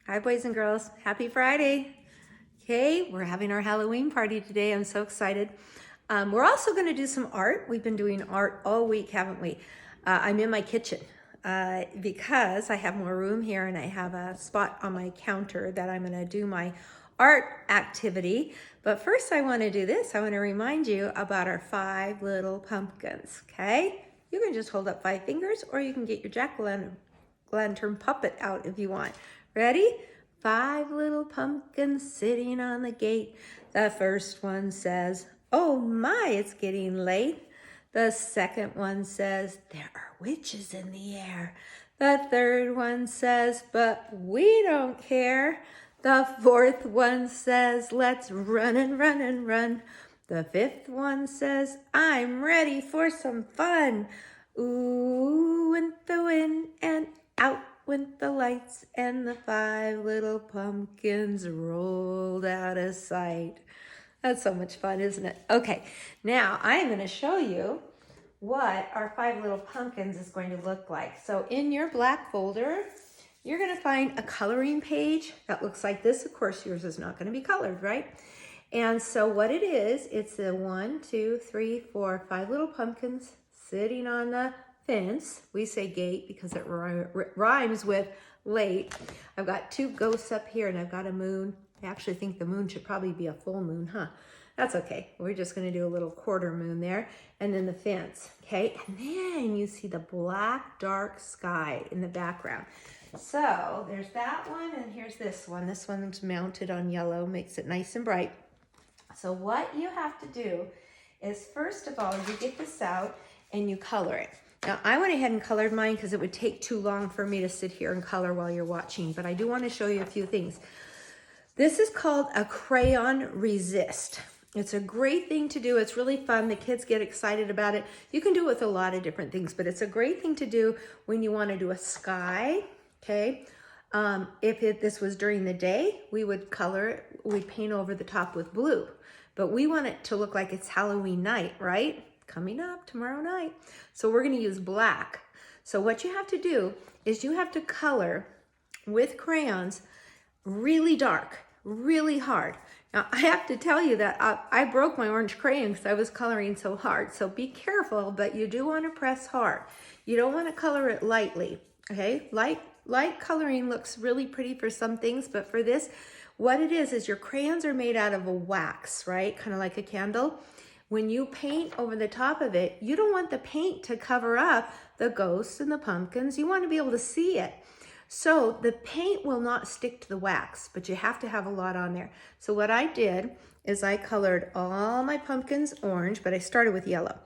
Hi, boys and girls. Happy Friday. Okay, we're having our Halloween party today. I'm so excited. We're also going to do some art. We've been doing art all week, haven't we? I'm in my kitchen because I have more room here and I have a spot on my counter that I'm going to do my art activity. But first, I want to do this. I want to remind you about our 5 little pumpkins, okay? You can just hold up 5 fingers or you can get your jack-o'-lantern puppet out if you want. Ready? 5 little pumpkins sitting on the gate. The first one says, "Oh my, it's getting late." The second one says, "There are witches in the air." The third one says, "But we don't care." The fourth one says, "Let's run and run and run." The fifth one says, "I'm ready for some fun." Ooh, went the wind and out went the lights, and the 5 little pumpkins rolled out of sight. That's so much fun, isn't it? Okay, now I'm going to show you what our 5 little pumpkins is going to look like. So in your black folder, you're going to find a coloring page that looks like this. Of course, yours is not going to be colored, right? And so what it is, it's the 1, 2, 3, 4, 5 little pumpkins sitting on the fence. We say gate because it rhymes with late. I've got 2 ghosts up here and I've got a moon. I actually think the moon should probably be a full moon, huh? That's okay. We're just going to do a little quarter moon there. And then the fence, okay? And then you see the black, dark sky in the background. So there's that one and here's this one. This one's mounted on yellow, makes it nice and bright. So what you have to do is, first of all, you get this out and you color it. Now, I went ahead and colored mine because it would take too long for me to sit here and color while you're watching, but I do want to show you a few things. This is called a crayon resist. It's a great thing to do. It's really fun. The kids get excited about it. You can do it with a lot of different things, but it's a great thing to do when you want to do a sky, okay? If this was during the day, we would color it, we'd paint over the top with blue. But we want it to look like it's Halloween night, right? Coming up tomorrow night. So we're going to use black. So what you have to do is you have to color with crayons really dark, really hard. Now I have to tell you that I broke my orange crayon because I was coloring so hard. So be careful, but you do want to press hard. You don't want to color it lightly, okay? Light coloring looks really pretty for some things, but for this, what it is your crayons are made out of a wax, right? Kind of like a candle. When you paint over the top of it, you don't want the paint to cover up the ghosts and the pumpkins. You want to be able to see it. So the paint will not stick to the wax, but you have to have a lot on there. So what I did is I colored all my pumpkins orange, but I started with yellow.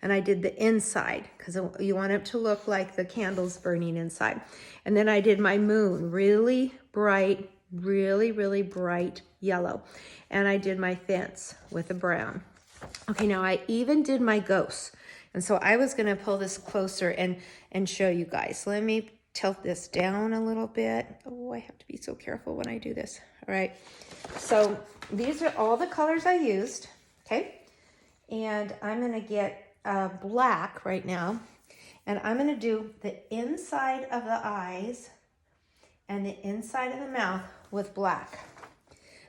And I did the inside because you want it to look like the candles burning inside. And then I did my moon really bright, really bright yellow. And I did my fence with a brown. Okay, now I even did my ghosts. And so I was going to pull this closer and show you guys. Let me tilt this down a little bit. Oh, I have to be so careful when I do this. All right. So these are all the colors I used. Okay. And I'm going to get black right now. And I'm going to do the inside of the eyes and the inside of the mouth with black.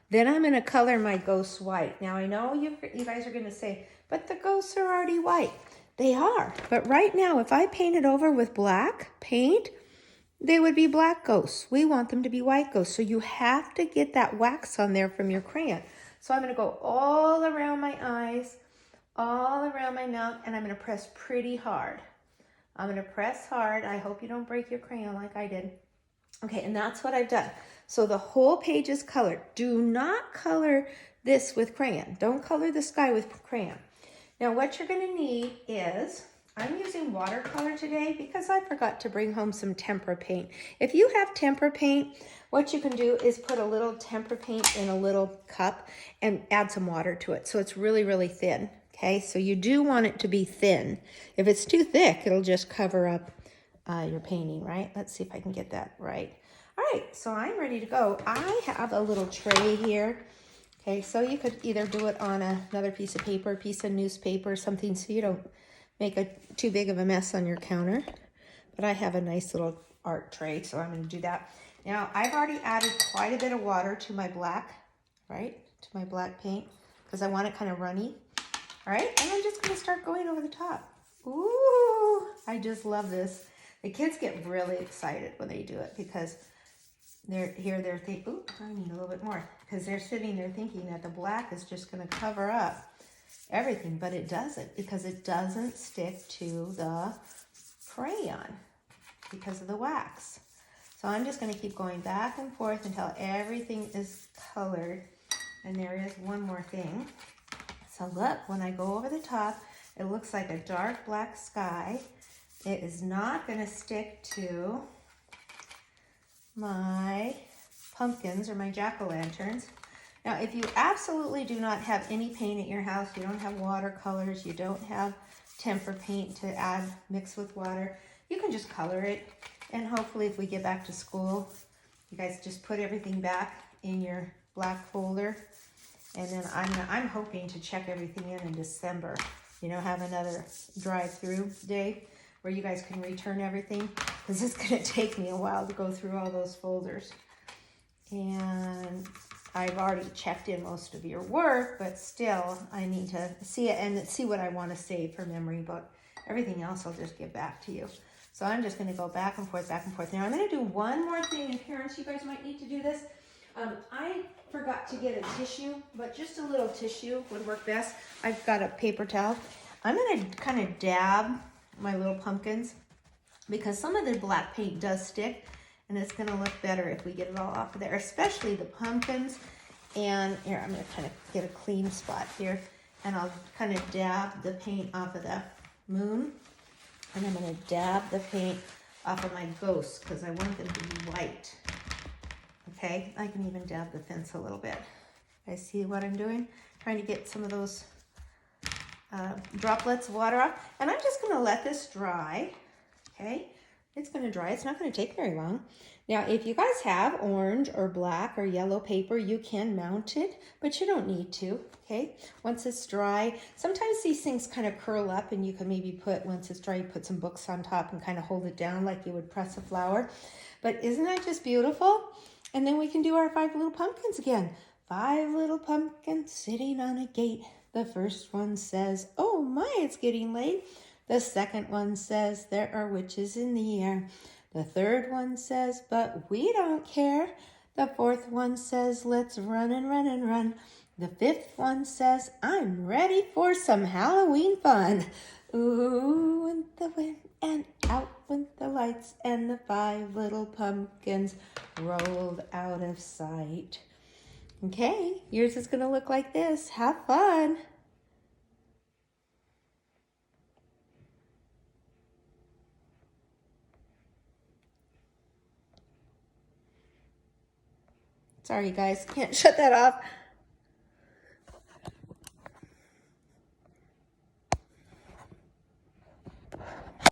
Then I'm going to color my ghosts white. Now I know you guys are going to say, but the ghosts are already white. They are. But right now, if I paint it over with black paint, they would be black ghosts. We want them to be white ghosts. So you have to get that wax on there from your crayon. So I'm going to go all around my eyes, all around my mouth, and I'm going to press pretty hard. I'm going to press hard. I hope you don't break your crayon like I did. Okay, and that's what I've done. So the whole page is colored. Do not color this with crayon. Don't color the sky with crayon. Now what you're going to need is, I'm using watercolor today because I forgot to bring home some tempera paint. If you have tempera paint, what you can do is put a little tempera paint in a little cup and add some water to it. So it's really thin. Okay, so you do want it to be thin. If it's too thick, it'll just cover up your painting, right? Let's see if I can get that right. All right, so I'm ready to go. I have a little tray here. Okay, so you could either do it on another piece of paper, a piece of newspaper, something so you don't make too big of a mess on your counter. But I have a nice little art tray, so I'm going to do that. Now, I've already added quite a bit of water to my black, right? To my black paint, because I want it kind of runny. All right, and I'm just going to start going over the top. Ooh, I just love this. The kids get really excited when they do it because they're thinking, ooh, I need a little bit more. Because they're sitting there thinking that the black is just going to cover up everything, but it doesn't, because it doesn't stick to the crayon because of the wax. So I'm just going to keep going back and forth until everything is colored. And there is one more thing. So look, when I go over the top, it looks like a dark black sky. It is not going to stick to my pumpkins or my jack-o'-lanterns. Now, if you absolutely do not have any paint at your house, you don't have watercolors, you don't have tempera paint to add, mix with water, you can just color it. And hopefully if we get back to school, you guys just put everything back in your black folder. And then I'm hoping to check everything in December. You know, have another drive-through day where you guys can return everything, because it's going to take me a while to go through all those folders. And I've already checked in most of your work, but still I need to see it and see what I want to save for memory, but everything else I'll just give back to you. So I'm just going to go back and forth, back and forth. Now I'm going to do one more thing, and parents, you guys might need to do this. I forgot to get a tissue, but just a little tissue would work best. I've got a paper towel. I'm going to kind of dab my little pumpkins, because some of the black paint does stick, and it's going to look better if we get it all off of there, especially the pumpkins. And here, I'm going to kind of get a clean spot here, and I'll kind of dab the paint off of the moon, and I'm going to dab the paint off of my ghosts, because I want them to be white. Okay, I can even dab the fence a little bit. You guys see what I'm doing? Trying to get some of those droplets of water off. And I'm just going to let this dry. Okay, it's going to dry. It's not going to take very long. Now, if you guys have orange or black or yellow paper, you can mount it, but you don't need to. Okay, once it's dry, sometimes these things kind of curl up, and you can maybe put, once it's dry, you put some books on top and kind of hold it down like you would press a flower. But isn't that just beautiful? And then we can do our 5 little pumpkins again. 5 little pumpkins sitting on a gate. The first one says, oh my, it's getting late. The second one says, there are witches in the air. The third one says, but we don't care. The fourth one says, let's run and run and run. The fifth one says, I'm ready for some Halloween fun. Ooh, went the wind and out went the lights, and the 5 little pumpkins rolled out of sight. Okay, yours is going to look like this. Have fun. Sorry, guys, can't shut that off.